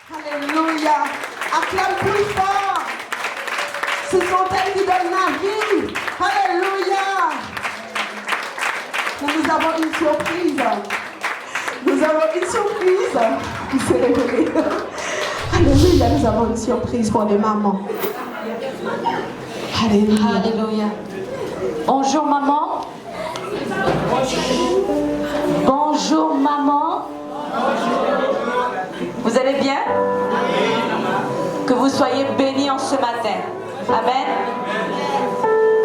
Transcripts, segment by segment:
Alléluia. Acclame plus fort. Ce sont elles qui donnent la vie. Alléluia. Nous avons une surprise. Nous avons une surprise qui s'est révélée. Alléluia, nous avons une surprise pour les mamans. Alléluia. Alléluia. Bonjour maman. Bonjour maman. Vous allez bien? Que vous soyez bénis en ce matin. Amen.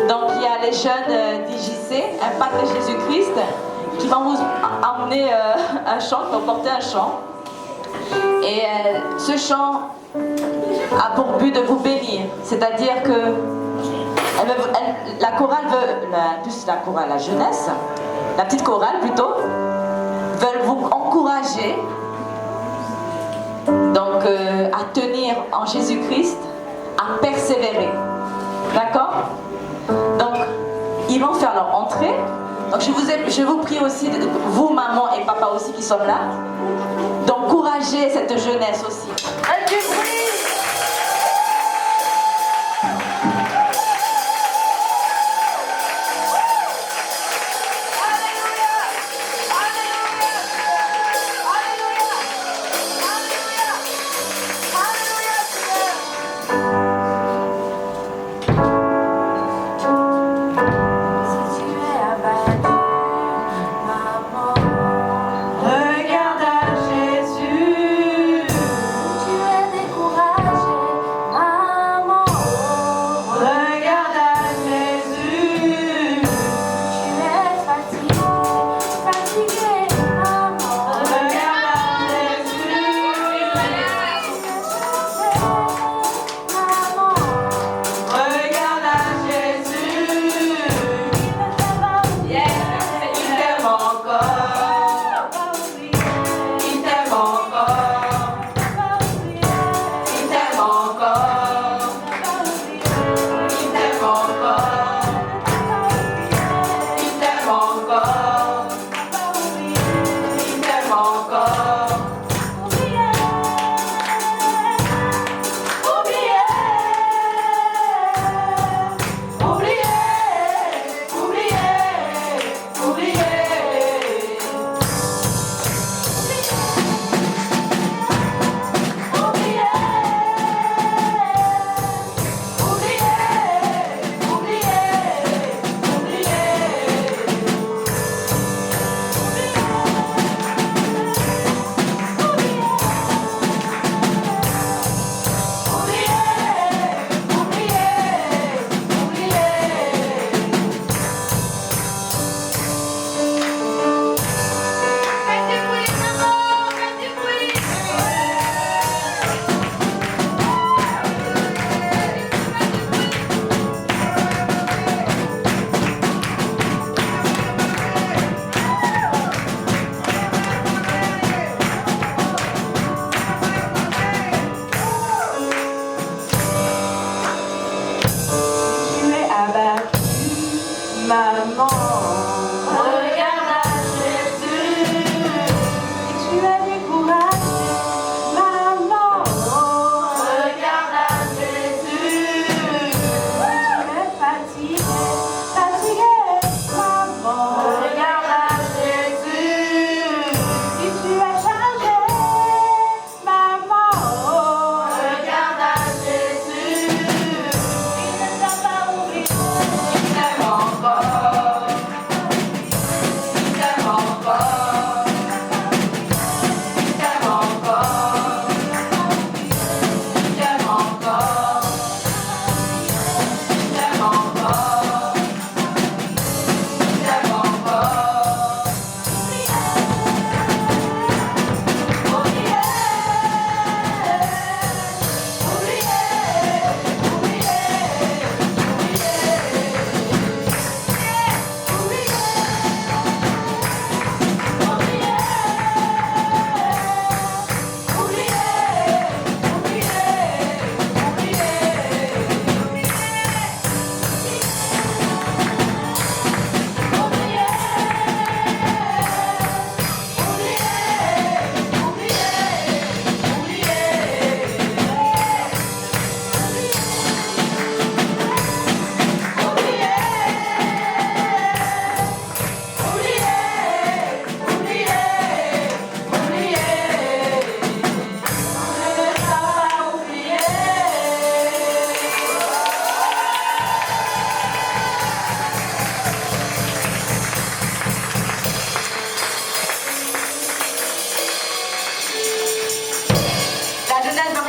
Donc il y a les jeunes d'IJC, Impact de Jésus-Christ, qui vont vous emmener un chant, qui vont porter un chant. Et ce chant a pour but de vous bénir. C'est-à-dire que la chorale veut, la jeunesse, la petite chorale plutôt, veulent vous encourager donc à tenir en Jésus-Christ, à persévérer. D'accord? Donc, ils vont faire leur entrée. Donc, je vous prie aussi, vous, maman et papa aussi qui sont là, d'encourager cette jeunesse aussi. Avec du bruit!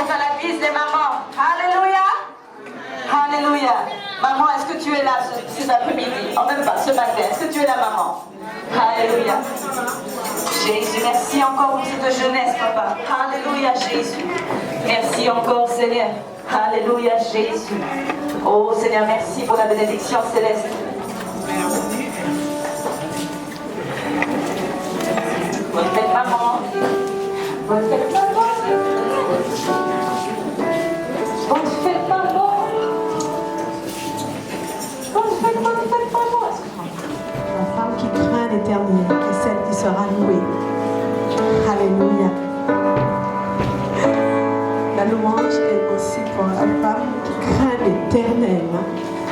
pour faire la bise, les mamans. Alléluia. Alléluia. Maman, est-ce que tu es là cet après-midi? En même pas, ce matin. Est-ce que tu es là, maman? Alléluia. Jésus, merci encore pour cette jeunesse, papa. Alléluia, Jésus. Merci encore, Seigneur. Alléluia, Jésus. Oh, Seigneur, merci pour la bénédiction céleste. Bonne fête, maman. Bonne fête, maman. Bonne fête, maman. Bonne fête, maman. La femme qui craint l'Éternel est celle qui sera louée. Alléluia. La louange est aussi pour la femme qui craint l'Éternel.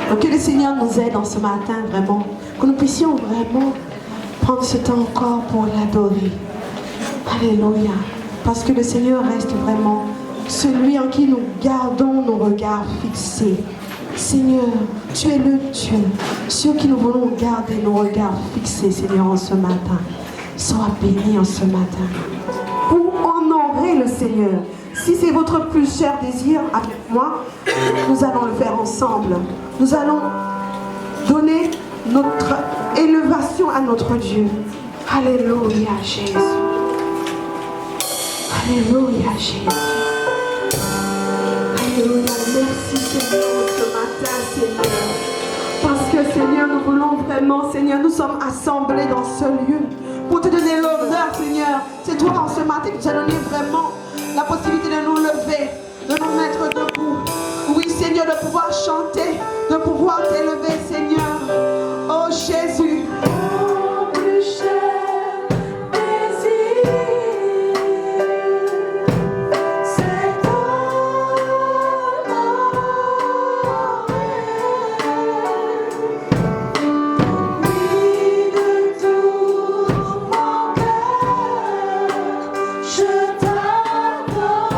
Donc que le Seigneur nous aide en ce matin vraiment, que nous puissions vraiment prendre ce temps encore pour l'adorer. Alléluia. Parce que le Seigneur reste vraiment celui en qui nous gardons nos regards fixés. Seigneur, tu es le Dieu sur qui nous voulons garder nos regards fixés, Seigneur, en ce matin. Sois béni en ce matin. Pour honorer le Seigneur, si c'est votre plus cher désir avec moi, nous allons le faire ensemble. Nous allons donner notre élévation à notre Dieu. Alléluia, Jésus. Alléluia, Jésus. Alléluia. Merci, Seigneur, ce matin, Seigneur. Parce que, Seigneur, nous voulons vraiment, Seigneur, nous sommes assemblés dans ce lieu pour te donner l'honneur, Seigneur. C'est toi, en ce matin, qui nous as donné vraiment la possibilité de nous lever, de nous mettre debout. Oui, Seigneur, de pouvoir chanter, de pouvoir t'élever, Seigneur. Oh, Jésus. Mon plus cher désir, c'est oui, de tout mon cœur, je t'adore.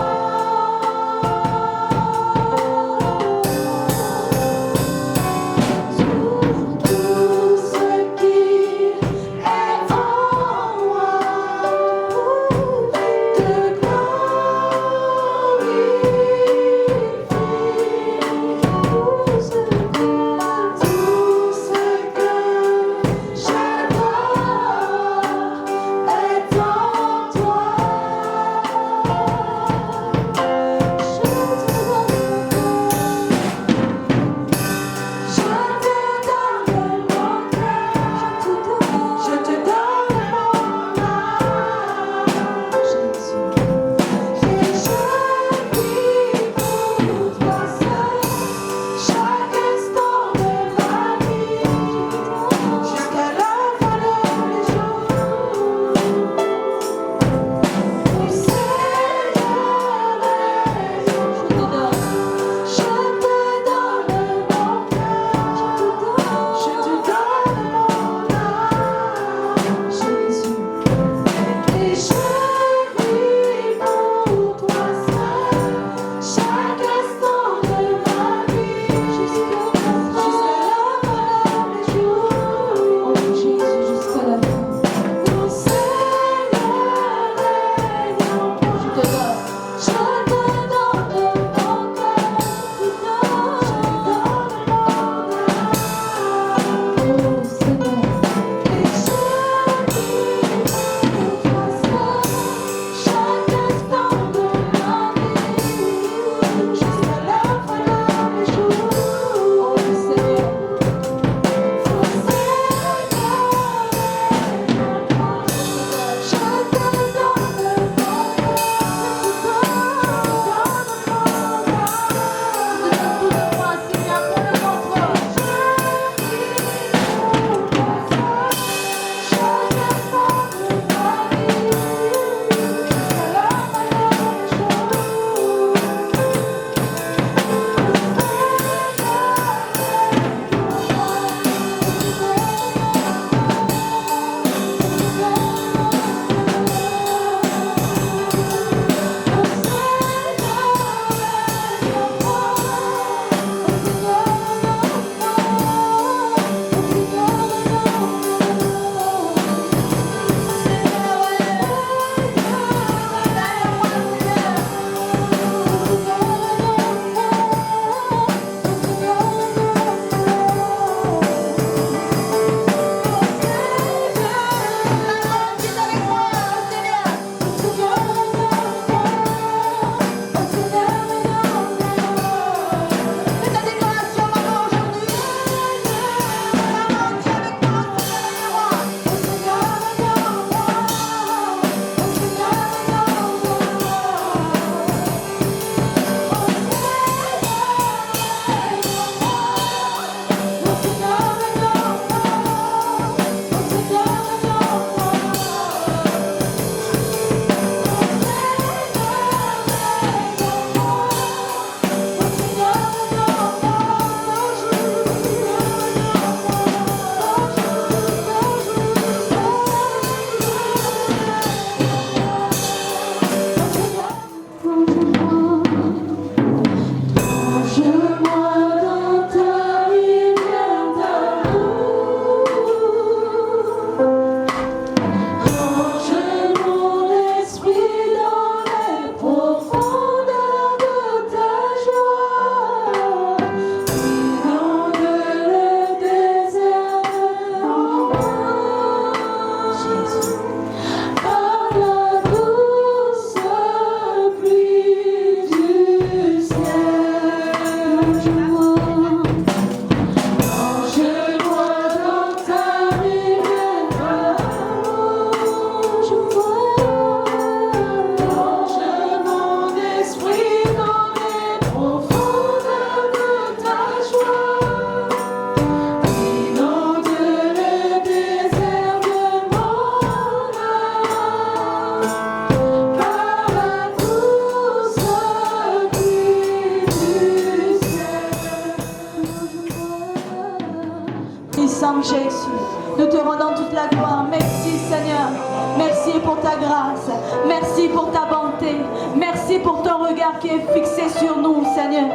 Jésus. Nous te rendons toute la gloire. Merci Seigneur. Merci pour ta grâce. Merci pour ta bonté. Merci pour ton regard qui est fixé sur nous, Seigneur.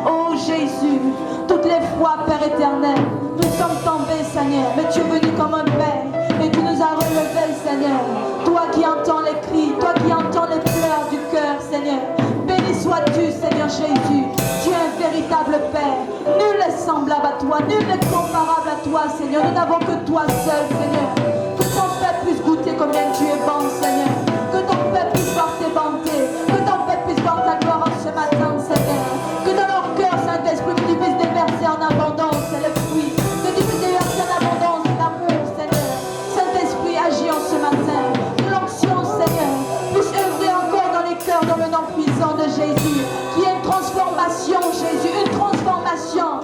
Oh Jésus, toutes les fois, Père éternel, nous sommes tombés, Seigneur, mais tu es venu comme un Père et tu nous as relevés, Seigneur. Toi qui entends les cris, toi qui entends les pleurs du cœur, Seigneur. Béni sois-tu, Seigneur Jésus. Tu es un véritable Père. Nul n'est semblable à toi, nul n'est comparable à toi, Seigneur. Nous n'avons que toi seul, Seigneur. Que ton peuple puisse goûter combien tu es bon, Seigneur. Que ton peuple puisse voir tes bontés. Que ton peuple puisse voir ta gloire en ce matin, Seigneur. Que dans leur cœur, Saint-Esprit, que tu puisses déverser en abondance les fruits. Que tu puisses déverser en abondance l'amour, Seigneur. Saint-Esprit, agis en ce matin. Que l'onction, Seigneur, puisse œuvrer encore dans les cœurs dans le nom puissant de Jésus. Qu'il y ait une transformation, Jésus, une transformation,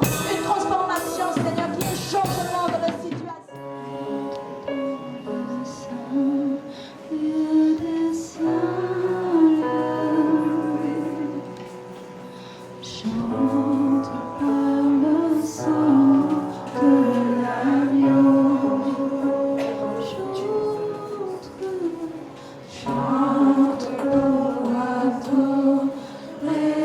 Seigneur, qu'il y ait un changement dans la situation. Chante par le sang de l'agneau. Chante pour adorer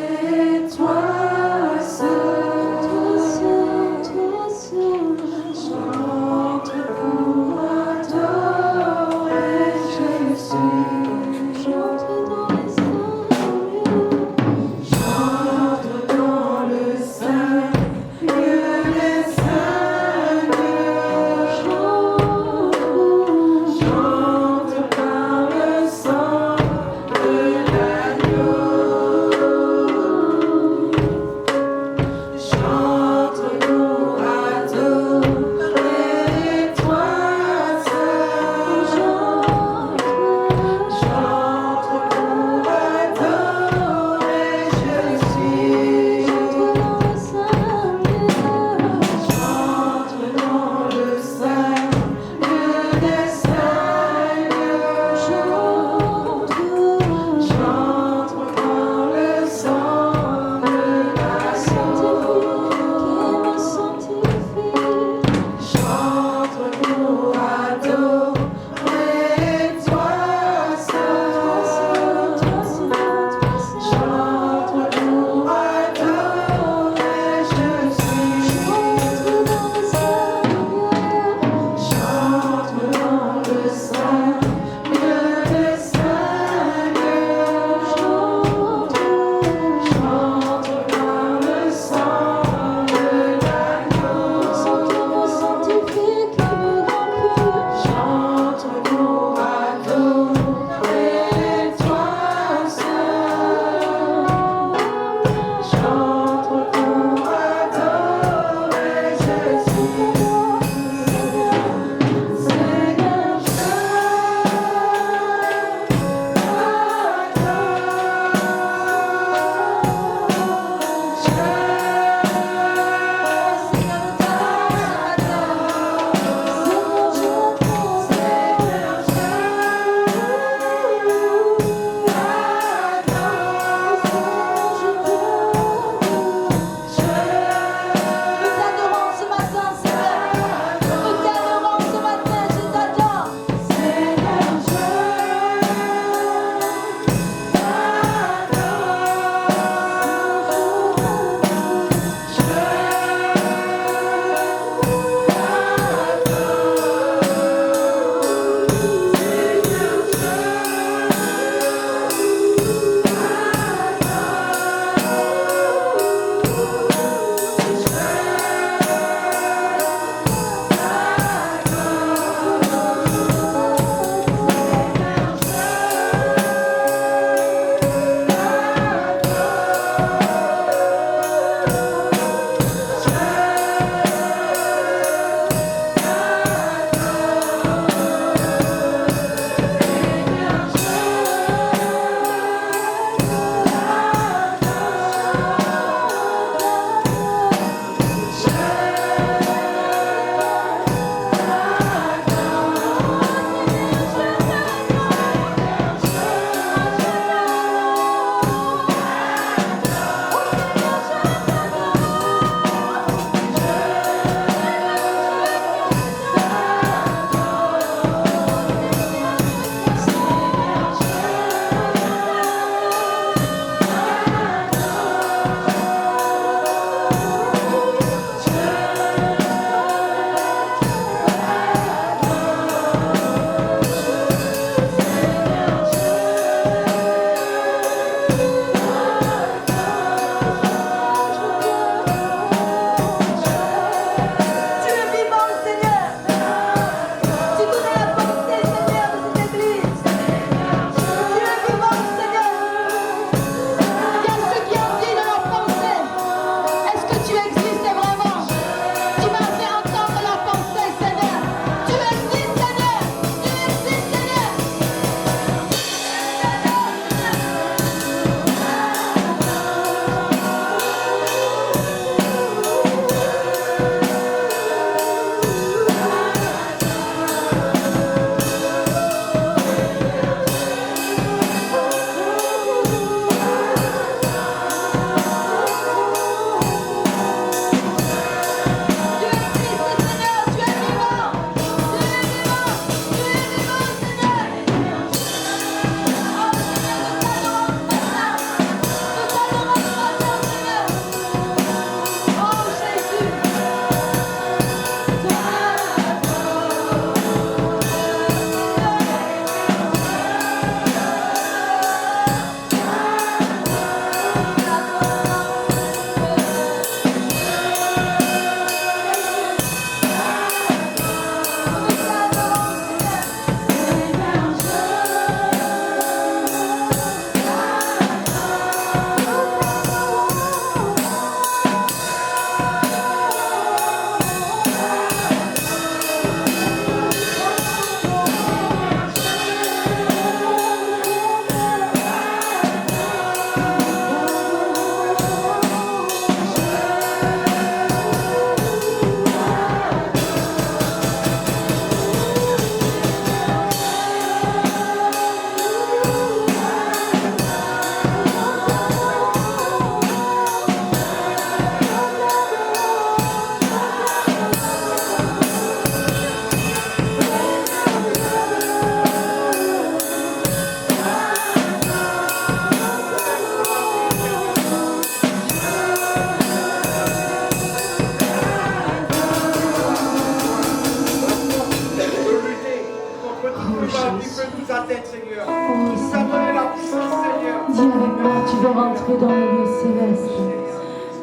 veux rentrer dans le lieu céleste,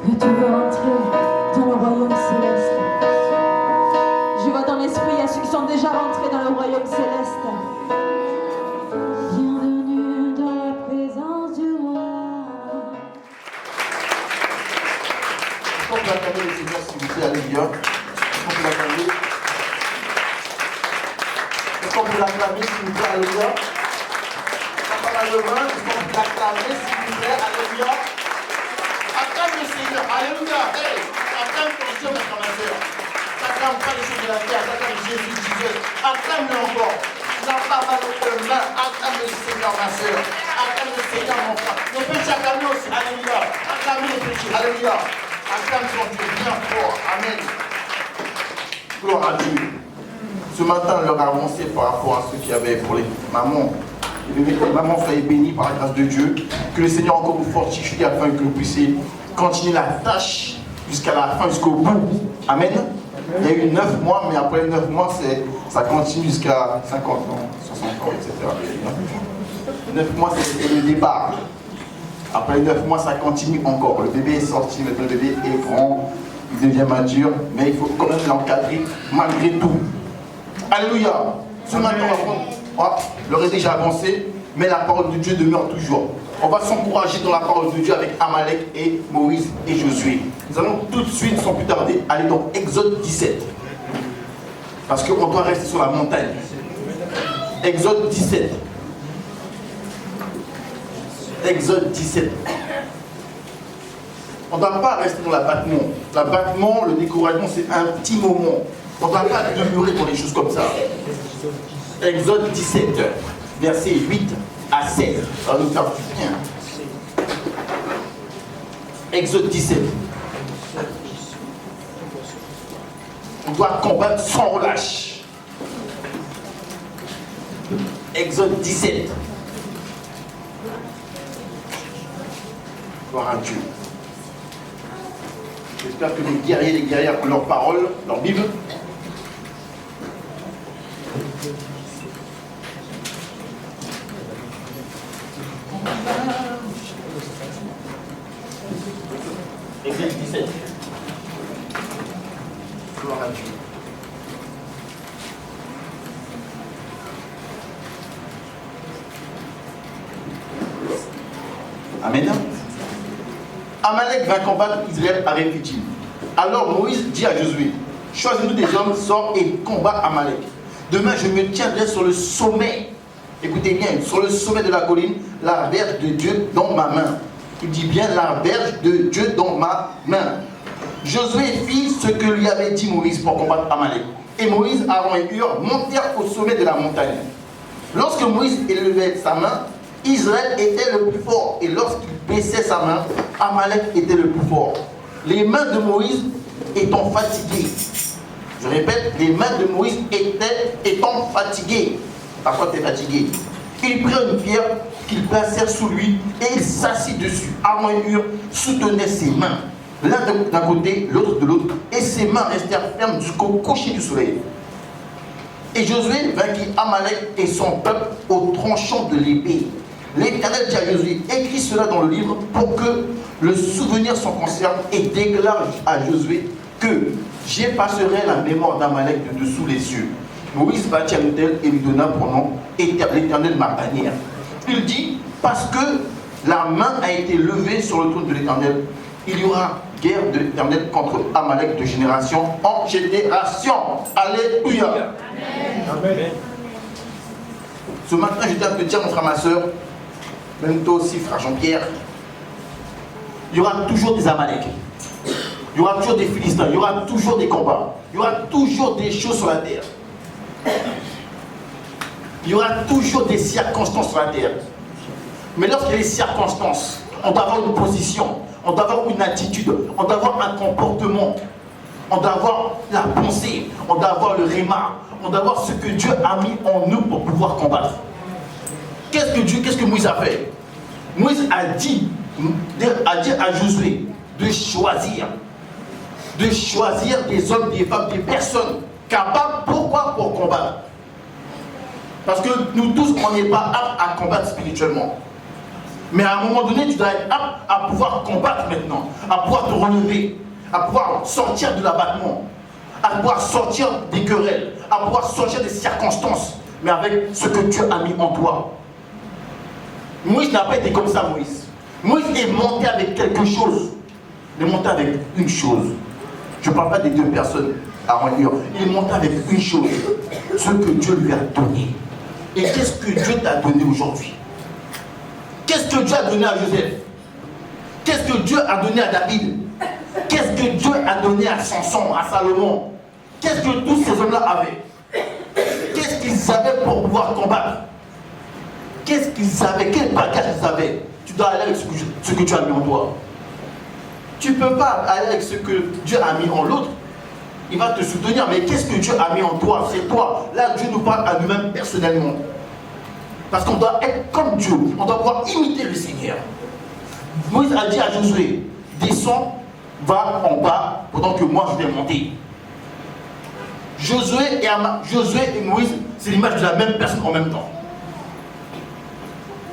que tu veux rentrer dans le royaume céleste. Je vois dans l'esprit, il y a ceux qui sont déjà rentrés dans le royaume céleste. Bienvenue dans la présence du roi. Est-ce qu'on peut acclamer le Seigneur, s'il vous plaît, alléluia? Est-ce qu'on peut l'acclamer? Est-ce qu'on peut l'acclamer, s'il vous plaît, alléluia? Papa la main, est-ce qu'on peut l'acclamer, s'il vous plaît, alléluia? Acclame le Seigneur, alléluia! Hey, acclame ton Dieu, ma frère, ma soeur. N'acclame pas les choses de la terre, acclame Jésus, Jesus. Acclame-le encore. Tu n'as pas mal aux mains, acclame le Seigneur, ma soeur. Acclame le Seigneur, mon frère. Les péchés, acclame-le aussi, alléluia. Acclame les péchés, alléluia. Acclame ton Dieu bien fort, amen. Gloire à Dieu. Ce matin, leur a avancé par rapport à ce qu'il y avait pour les mamans. Les mamans, soyez bénies par la grâce de Dieu. Que le Seigneur encore vous fortifie afin que vous puissiez continuer la tâche jusqu'à la fin, jusqu'au bout. Amen. Il y a eu 9 mois, mais après 9 mois, ça continue jusqu'à 50 ans, 60 ans, etc. 9 mois, c'est le départ. Après 9 mois, ça continue encore. Le bébé est sorti, maintenant le bébé est grand, il devient mature, mais il faut quand même l'encadrer malgré tout. Alléluia. Ce matin, l'heure est déjà avancée, mais la parole de Dieu demeure toujours. On va s'encourager dans la parole de Dieu avec Amalek et Moïse et Josué. Nous allons tout de suite, sans plus tarder, aller dans Exode 17. Parce qu'on doit rester sur la montagne. Exode 17. Exode 17. On ne doit pas rester dans l'abattement. L'abattement, le découragement, c'est un petit moment. On ne doit pas demeurer dans les choses comme ça. Exode 17, versets 8 à 16. Ça va nous faire du bien. Exode 17. On doit combattre sans relâche. Exode 17. Gloire à Dieu. J'espère que les guerriers et les guerrières ont leur parole, leur Bible. Exode 17. Gloire à Dieu. Amen. Amalek va combattre Israël à Rephidim. Alors Moïse dit à Josué, choisis-nous des hommes, sors et combat Amalek. Demain je me tiendrai sur le sommet, écoutez bien, sur le sommet de la colline, la verge de Dieu dans ma main. Il dit bien la verge de Dieu dans ma main. Josué fit ce que lui avait dit Moïse pour combattre Amalek. Et Moïse, Aaron et Hur montèrent au sommet de la montagne. Lorsque Moïse élevait sa main, Israël était le plus fort. Et lorsqu'il baissait sa main, Amalek était le plus fort. Les mains de Moïse étant fatiguées. Je répète, les mains de Moïse étant fatiguées. Par quoi tu es fatigué? Ils prirent une pierre qu'ils placèrent sous lui et il s'assit dessus. Aaron et Hur soutenaient ses mains, l'un d'un côté, l'autre de l'autre, et ses mains restèrent fermes jusqu'au coucher du soleil. Et Josué vainquit Amalek et son peuple au tranchant de l'épée. L'Éternel dit à Josué, écris cela dans le livre pour que le souvenir s'en conserve et déclare à Josué que j'effacerai la mémoire d'Amalek de dessous les cieux. Moïse bâtit un autel et lui donna pour nom l'Éternel ma bannière. Il dit, parce que la main a été levée sur le trône de l'Éternel, il y aura guerre de l'Éternel contre Amalek de génération en génération. Alléluia. Amen. Amen. Ce matin, je tiens à te dire, mon frère, ma soeur, même toi aussi, frère Jean-Pierre, il y aura toujours des Amalek. Il y aura toujours des Philistins, il y aura toujours des combats. Il y aura toujours des choses sur la terre. Il y aura toujours des circonstances sur la terre. Mais lorsqu'il y a des circonstances, on doit avoir une position, on doit avoir une attitude, on doit avoir un comportement, on doit avoir la pensée, on doit avoir le réma, on doit avoir ce que Dieu a mis en nous pour pouvoir combattre. Qu'est-ce que Moïse a fait? Moïse a dit à Josué de choisir des hommes, des femmes, des personnes capables. Pourquoi? Pour combattre. Parce que nous tous, on n'est pas aptes à combattre spirituellement. Mais à un moment donné, tu dois être apte à pouvoir combattre maintenant, à pouvoir te relever, à pouvoir sortir de l'abattement, à pouvoir sortir des querelles, à pouvoir sortir des circonstances, mais avec ce que Dieu a mis en toi. Moïse n'a pas été comme ça, Moïse. Moïse est monté avec quelque chose. Il est monté avec une chose. Je ne parle pas des deux personnes à reliure. Il est monté avec une chose. Ce que Dieu lui a donné. Et qu'est-ce que Dieu t'a donné aujourd'hui? Qu'est-ce que Dieu a donné à Joseph? Qu'est-ce que Dieu a donné à David? Qu'est-ce que Dieu a donné à Samson, à Salomon? Qu'est-ce que tous ces hommes-là avaient? Qu'est-ce qu'ils avaient pour pouvoir combattre? Qu'est-ce qu'ils avaient? Quel bagage ils avaient? Tu dois aller avec ce que Dieu a mis en toi. Tu ne peux pas aller avec ce que Dieu a mis en l'autre. Il va te soutenir, mais qu'est-ce que Dieu a mis en toi? C'est toi. Là, Dieu nous parle à nous-mêmes personnellement. Parce qu'on doit être comme Dieu. On doit pouvoir imiter le Seigneur. Moïse a dit à Josué, descends, va en bas, pendant que moi je vais monter. Josué et Moïse, c'est l'image de la même personne en même temps.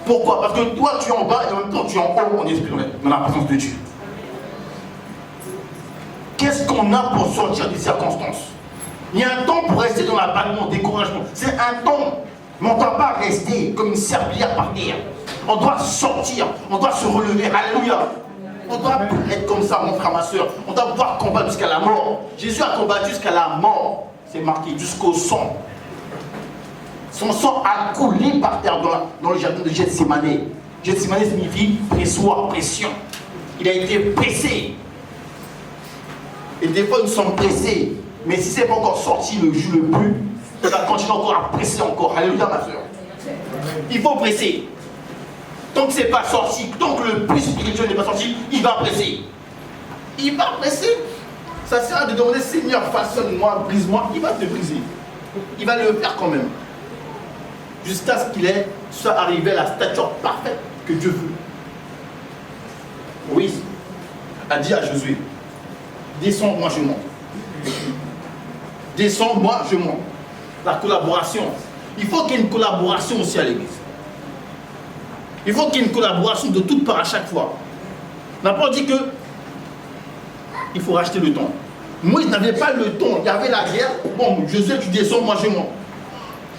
Pourquoi? Parce que toi, tu es en bas et en même temps, tu es en haut en esprit, dans la présence de Dieu. Qu'est-ce qu'on a pour sortir des circonstances? Il y a un temps pour rester dans l'abattement, découragement. C'est un temps. Mais on ne doit pas rester comme une serpillière par terre. On doit sortir, on doit se relever. Alléluia. On doit être comme ça, mon frère, ma soeur. On doit pouvoir combattre jusqu'à la mort. Jésus a combattu jusqu'à la mort. C'est marqué, jusqu'au sang. Son sang a coulé par terre dans le jardin de Gethsémane. Gethsémane signifie pressoir, pression. Il a été pressé. Et des fois, nous sommes pressés. Mais si ce n'est pas encore sorti le jus le plus, on va continuer encore à presser encore. Alléluia, ma soeur. Il faut presser. Tant que ce n'est pas sorti, tant que le plus spirituel n'est pas sorti, il va presser. Il va presser. Ça sert à de demander, Seigneur, façonne-moi, brise-moi. Il va te briser. Il va le faire quand même. Jusqu'à ce qu'il soit arrivé à la stature parfaite que Dieu veut. Moïse a dit à Josué, descends, moi je monte. Descends, moi je monte. La collaboration. Il faut qu'il y ait une collaboration aussi à l'église. Il faut qu'il y ait une collaboration de toutes parts à chaque fois. On n'a pas dit que il faut racheter le temps. Moïse n'avait pas le temps. Il y avait la guerre. Bon, Josué, tu descends, moi je monte.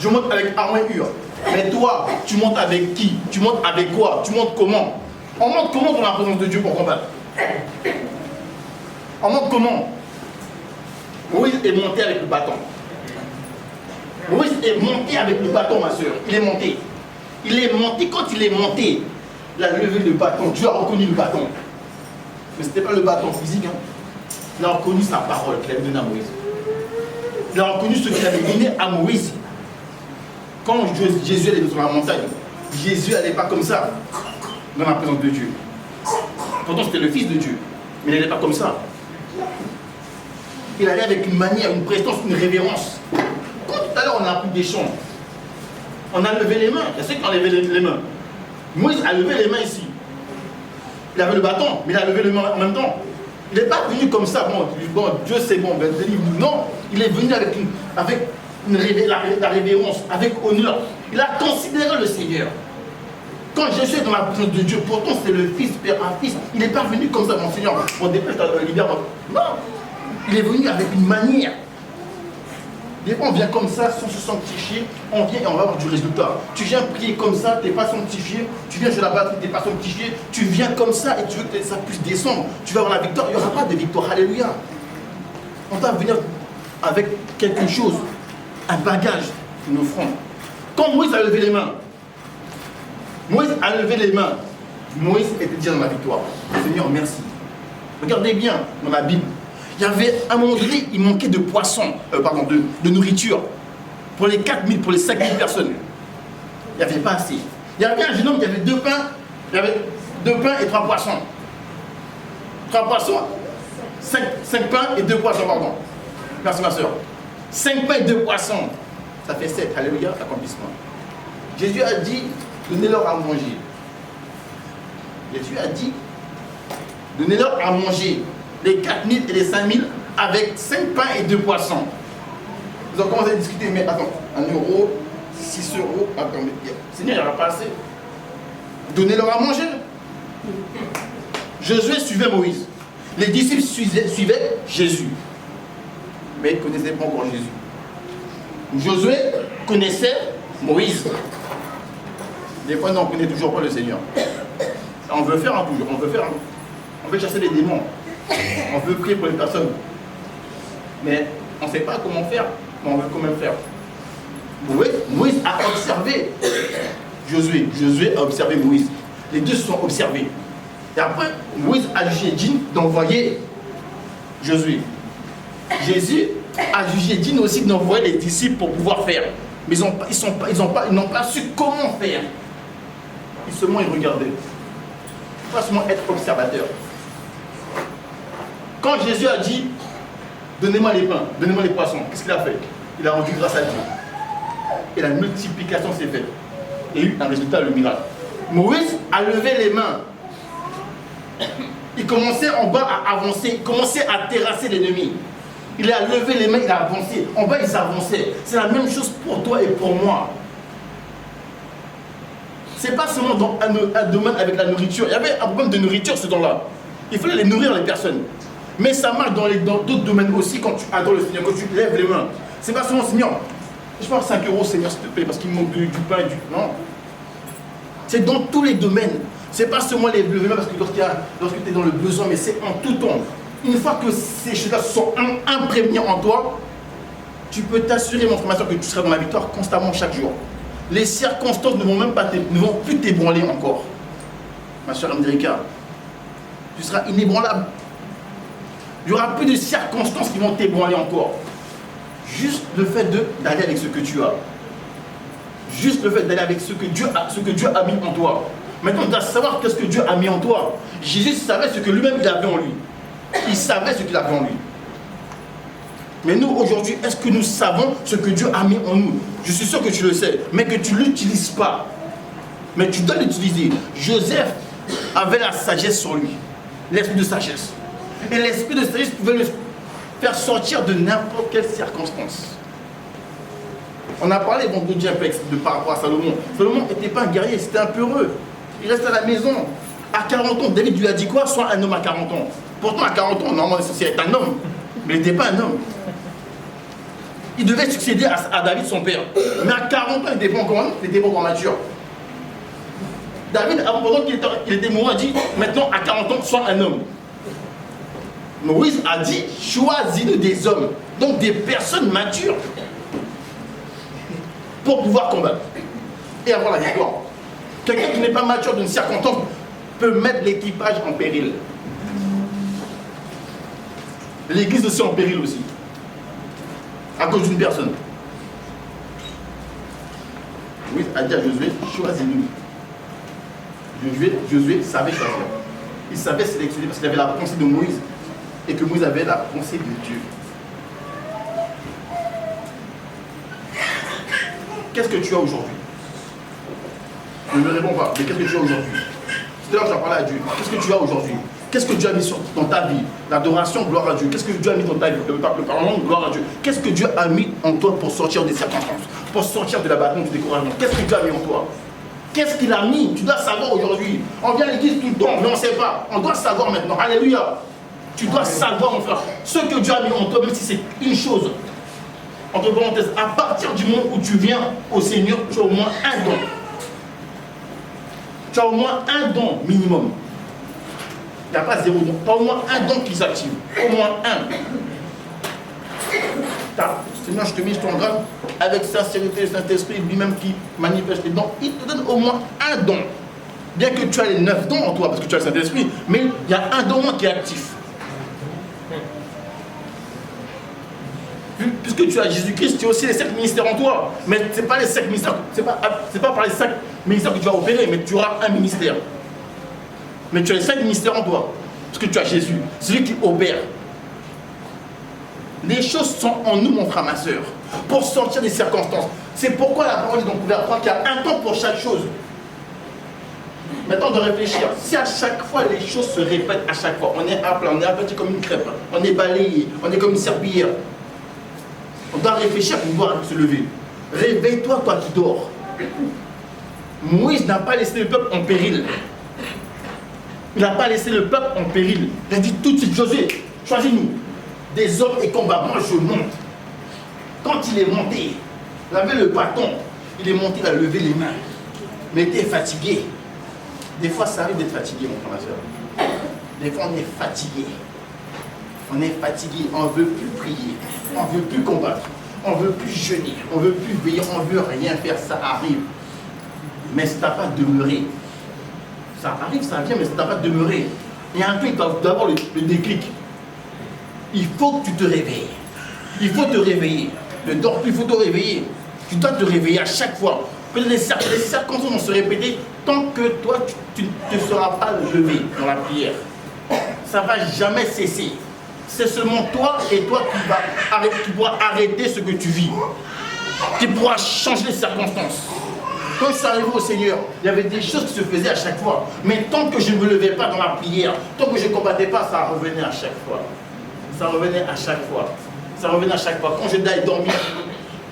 Je monte avec Aaron et Hur. Mais toi, tu montes avec qui? Tu montes avec quoi? Tu montes comment? On monte comment dans la présence de Dieu pour combattre? On monte comment? Moïse est monté avec le bâton. Moïse est monté avec le bâton, ma soeur. Il est monté. Il est monté. Quand il est monté, il a levé le bâton. Dieu a reconnu le bâton. Mais ce n'était pas le bâton physique. Hein. Il a reconnu sa parole qu'il avait donnée à Moïse. Il a reconnu ce qu'il avait donné à Moïse. Quand Jésus allait sur la montagne, Jésus n'allait pas comme ça dans la présence de Dieu. Pourtant, c'était le Fils de Dieu. Mais il n'allait pas comme ça. Il allait avec une manière, une prestance, une révérence. Quand tout à l'heure on a pris des chants, on a levé les mains. Il y a ceux qui ont levé les mains. Moïse a levé les mains ici. Il avait le bâton, mais il a levé les mains en même temps. Il n'est pas venu comme ça, bon Dieu c'est bon, ben, délivre-nous. Non, il est venu avec la révérence, avec honneur. Il a considéré le Seigneur. Quand Jésus est dans la présence de Dieu, pourtant c'est le Fils, Père, un Fils. Il n'est pas venu comme ça, mon Seigneur. On dépêche, libère-moi. Non, il est venu avec une manière. Des fois, on vient comme ça sans se sanctifier, on vient et on va avoir du résultat. Tu viens prier comme ça, tu n'es pas sanctifié, tu viens jouer la batterie, tu n'es pas sanctifié, tu viens comme ça et tu veux que ça puisse descendre, tu vas avoir la victoire, il n'y aura pas de victoire, alléluia. On doit venir avec quelque chose, un bagage, une offrande. Quand Moïse a levé les mains, Moïse était déjà dans la victoire. Seigneur, merci. Regardez bien dans la Bible. Il y avait, à un moment donné, il manquait de poissons, de nourriture. Pour les 4000, pour les 5000 personnes. Il n'y avait pas assez. Il y avait un jeune homme qui avait 2 pains. Il y avait 2 pains et 3 poissons. 3 poissons, 5 pains et 2 poissons, pardon. Merci ma soeur. 5 pains et 2 poissons. Ça fait 7. Alléluia, accomplissement. Jésus a dit, donnez-leur à manger. Jésus a dit, donnez-leur à manger. Les 4000 et les 5000 avec 5 pains et 2 poissons. Ils ont commencé à discuter, mais attends, 1 euro, 6 euros, attends, mais Seigneur, il n'y aura pas assez. Donnez-leur à manger. Josué suivait Moïse. Les disciples suivaient Jésus. Mais ils ne connaissaient pas encore Jésus. Josué connaissait Moïse. Des fois, non, on ne connaît toujours pas le Seigneur. On veut faire toujours, on veut faire. On veut chasser les démons. On veut prier pour les personnes. Mais on ne sait pas comment faire, mais on veut quand même faire. Moïse a observé Josué. Josué a observé Moïse. Les deux se sont observés. Et après, Moïse a jugé digne d'envoyer Josué. Jésus a jugé digne aussi d'envoyer les disciples pour pouvoir faire. Mais ils n'ont pas su comment faire. Ils seulement ils regardaient. Pas seulement être observateur. Quand Jésus a dit donnez-moi les pains, donnez-moi les poissons, qu'est-ce qu'il a fait? Il a rendu grâce à Dieu. Et la multiplication s'est faite. Et il y a eu un résultat, le miracle. Moïse a levé les mains. Il commençait en bas à avancer, il commençait à terrasser l'ennemi. Il a levé les mains, il a avancé. En bas, ils avançaient. C'est la même chose pour toi et pour moi. C'est pas seulement dans un domaine avec la nourriture. Il y avait un problème de nourriture ce temps-là. Il fallait les nourrir, les personnes. Mais ça marche dans d'autres domaines aussi quand tu adores le Seigneur, quand tu lèves les mains. C'est pas seulement Seigneur, je parle 5 € Seigneur s'il te plaît parce qu'il me manque du pain et du... Non. C'est dans tous les domaines. C'est pas seulement les mains parce que lorsque tu es dans le besoin, mais c'est en tout temps. Une fois que ces choses-là sont imprégnées en toi, tu peux t'assurer, mon frère, que tu seras dans la victoire constamment chaque jour. Les circonstances ne vont plus t'ébranler encore. Ma soeur Amdrika, tu seras inébranlable. Il n'y aura plus de circonstances qui vont t'ébranler encore. Juste le fait d'aller avec ce que tu as. Juste le fait d'aller avec ce que Dieu a mis en toi. Maintenant, tu dois savoir qu'est-ce que Dieu a mis en toi. Jésus savait ce que lui-même il avait en lui. Il savait ce qu'il avait en lui. Mais nous, aujourd'hui, est-ce que nous savons ce que Dieu a mis en nous? Je suis sûr que tu le sais, mais que tu ne l'utilises pas. Mais tu dois l'utiliser. Joseph avait la sagesse sur lui. L'esprit de sagesse. Et l'esprit de sagesse pouvait le faire sortir de n'importe quelle circonstance. On a parlé vendredi un peu par rapport à Salomon. Salomon n'était pas un guerrier, c'était un peureux. Il reste à la maison. À 40 ans, David lui a dit quoi? Sois un homme à 40 ans. Pourtant, à 40 ans, normalement, c'est être un homme. Mais il n'était pas un homme. Il devait succéder à David, son père. Mais à 40 ans, il n'était pas encore mature. David, pendant qu'il était mourant, a dit, maintenant, à 40 ans, sois un homme. Moïse a dit, choisis-nous des hommes, donc des personnes matures, pour pouvoir combattre et avoir la victoire. Quelqu'un qui n'est pas mature d'une circonstance peut mettre l'équipage en péril. L'église aussi en péril aussi, à cause d'une personne. Moïse a dit à Josué, choisis-nous. Josué savait choisir. Il savait sélectionner parce qu'il avait la pensée de Moïse et que Moïse avait la pensée de Dieu. Qu'est-ce que tu as aujourd'hui? Je ne me réponds pas, mais qu'est-ce que tu as aujourd'hui? C'est là que j'en parlais à Dieu. Qu'est-ce que tu as aujourd'hui? Qu'est-ce que Dieu a mis dans ta vie? L'adoration, gloire à Dieu. Qu'est-ce que Dieu a mis dans ta vie? Le parlement, gloire à Dieu. Qu'est-ce que Dieu a mis en toi pour sortir des circonstances? Pour sortir de l'abattement, du découragement? Qu'est-ce que Dieu a mis en toi? Qu'est-ce qu'il a mis? Tu dois savoir aujourd'hui. On vient à l'église tout le temps, mais on ne sait pas. On doit savoir maintenant. Alléluia. Tu dois savoir, mon frère, ce que Dieu a mis en toi, même si c'est une chose. Entre parenthèses, à partir du moment où tu viens au Seigneur, tu as au moins un don. Tu as au moins un don minimum. Il n'y a pas 0 don. Tu as au moins un don qui s'active. Au moins un. Seigneur, je te mets ton grade avec sincérité, le Saint-Esprit, lui-même qui manifeste les dons. Il te donne au moins un don. Bien que tu as les 9 dons en toi, parce que tu as le Saint-Esprit, mais il y a un don qui est actif. Puisque tu as Jésus-Christ, tu as aussi les 5 ministères en toi. Mais ce n'est pas les 5 ministères, c'est pas par les 5 ministères que tu vas opérer, mais tu auras un ministère. Mais tu as les 5 ministères en toi. Parce que tu as Jésus, celui qui opère. Les choses sont en nous, mon frère, ma soeur, pour sortir des circonstances. C'est pourquoi la parole est donc ouverte, qu'il y a un temps pour chaque chose. Maintenant, de réfléchir. Si à chaque fois les choses se répètent, à chaque fois, on est à plat, on est abattu comme une crêpe, on est balayé, on est comme une serpillière. On doit réfléchir pour pouvoir se lever. Réveille-toi, toi qui dors. Moïse n'a pas laissé le peuple en péril. Il n'a pas laissé le peuple en péril. Il a dit tout de suite, Josué, choisis-nous des hommes et combats. Moi, je monte. Quand il est monté, il avait le bâton. Il est monté, il a levé les mains. Mais il était fatigué. Des fois, ça arrive d'être fatigué, mon frère, ma soeur. Des fois, on est fatigué. On est fatigué, on ne veut plus prier, on ne veut plus combattre, on ne veut plus jeûner, on ne veut plus veiller, on ne veut rien faire, ça arrive. Mais ça ne t'a pas demeuré. Ça arrive, ça vient, mais ça ne t'a pas demeuré. Il y a un truc, d'abord le déclic. Il faut que tu te réveilles. Il faut te réveiller. Ne dors plus, il faut te réveiller. Tu dois te réveiller à chaque fois. Les circonstances vont se répéter tant que toi, tu ne seras pas levé dans la prière. Ça ne va jamais cesser. C'est seulement toi et toi qui pourras arrêter ce que tu vis. Tu pourras changer les circonstances. Quand je suis arrivé au Seigneur, il y avait des choses qui se faisaient à chaque fois. Mais tant que je ne me levais pas dans la prière, tant que je ne combattais pas, ça revenait à chaque fois. Ça revenait à chaque fois. Ça revenait à chaque fois. Quand je d'aller dormir,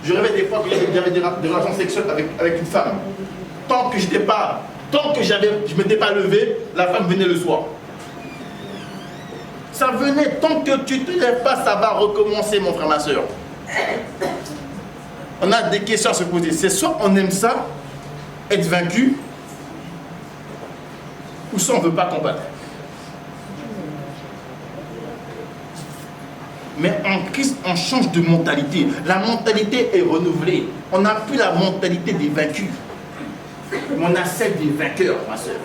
je rêvais des fois qu'il y avait des relations sexuelles avec une femme. Tant que je ne m'étais pas levé, la femme venait le soir. Ça venait, tant que tu ne te lèves pas, ça va recommencer, mon frère, ma soeur. On a des questions à se poser. C'est soit on aime ça, être vaincu, ou soit on ne veut pas combattre. Mais en Christ, on change de mentalité. La mentalité est renouvelée. On n'a plus la mentalité des vaincus. Mais on a celle des vainqueurs, ma soeur.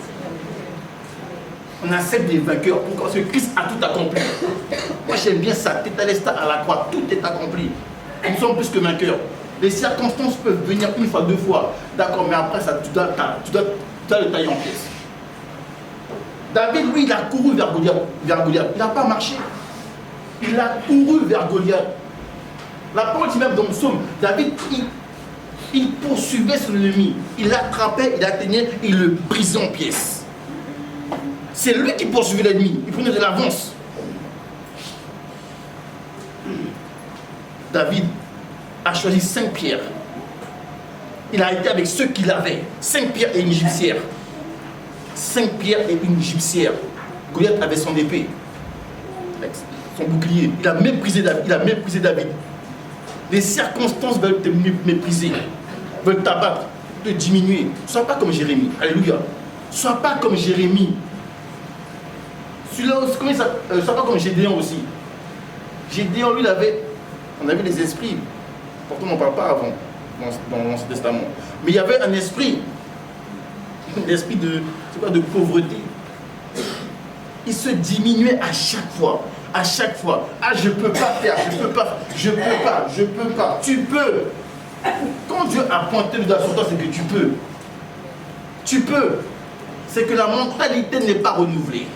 On a celle des vainqueurs. Pourquoi? Parce que Christ a tout accompli. Moi j'aime bien ça. Tétalesta à la croix, tout est accompli. Nous sommes plus que vainqueurs. Les circonstances peuvent venir une fois, deux fois. D'accord, mais après ça, tu dois le tailler en pièces. David, lui, il a couru vers Goliath. Il n'a pas marché. Il a couru vers Goliath. La parole dit même dans le psaume, David, il poursuivait son ennemi. Il l'attrapait, il l'atteignait, il le brisait en pièces. C'est lui qui poursuivait l'ennemi. Il prenait de l'avance. David a choisi 5 pierres. Il a été avec ceux qu'il avait. 5 pierres et une gypsière. 5 pierres et une gypsière. Goliath avait son épée. Son bouclier. Il a méprisé David. Les circonstances veulent te mépriser. Veulent t'abattre. Te diminuer. Ne sois pas comme Jérémie. Alléluia. Ne sois pas comme Jérémie. Celui-là, sois pas comme Gédéon aussi. Gédéon, lui, on avait des esprits. Pourtant, on n'en parle pas avant, dans l'Ancien Testament. Mais il y avait un esprit de pauvreté. Il se diminuait à chaque fois. À chaque fois. Ah, je ne peux pas faire, je peux pas. Tu peux. Quand Dieu a pointé le doigt sur toi, c'est que tu peux. Tu peux. C'est que la mentalité n'est pas renouvelée.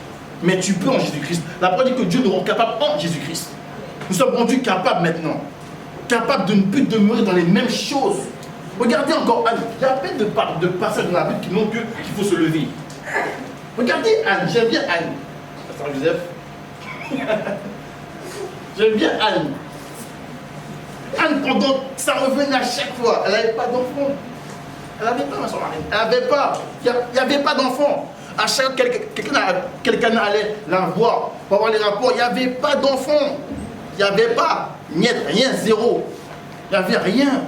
Mais tu peux en Jésus-Christ. La parole dit que Dieu nous rend capables en Jésus-Christ. Nous sommes rendus capables maintenant. Capables de ne plus demeurer dans les mêmes choses. Regardez encore Anne. Il y a plein de passages dans la Bible qui montrent qu'il faut se lever. Regardez Anne. J'aime bien Anne. Pasteur Joseph. J'aime bien Anne. Anne, pendant ça revenait à chaque fois. Elle n'avait pas d'enfant. Elle n'avait pas, ma soeur Marine. Elle n'avait pas. Il n'y avait pas d'enfant. À chaque fois quelqu'un allait la voir pour avoir les rapports, il n'y avait pas d'enfants. Il n'y avait pas. Rien, zéro. Il n'y avait rien.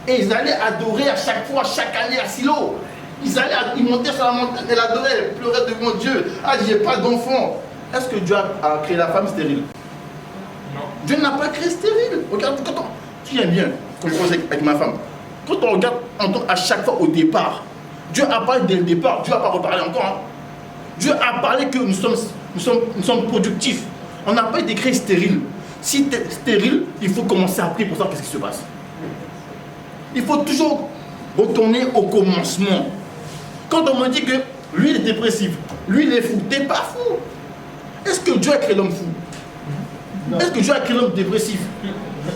Et ils allaient adorer à chaque fois, chaque année à Silo. Ils montaient sur la montagne, elle adorait, elle pleurait devant Dieu. Ah, j'ai pas d'enfant. Est-ce que Dieu a créé la femme stérile? Non. Dieu n'a pas créé stérile. Regarde, tu viens bien, quand je pense avec ma femme. Quand on regarde, à chaque fois au départ, Dieu a parlé dès le départ, Dieu n'a pas reparlé encore. Hein. Dieu a parlé que nous sommes productifs. On n'a pas été créé stérile. Si tu es stérile, il faut commencer à prier pour savoir qu'est-ce qui se passe. Il faut toujours retourner au commencement. Quand on me dit que lui il est dépressif, lui il est fou, t'es pas fou. Est-ce que Dieu a créé l'homme fou? Est-ce que Dieu a créé l'homme dépressif?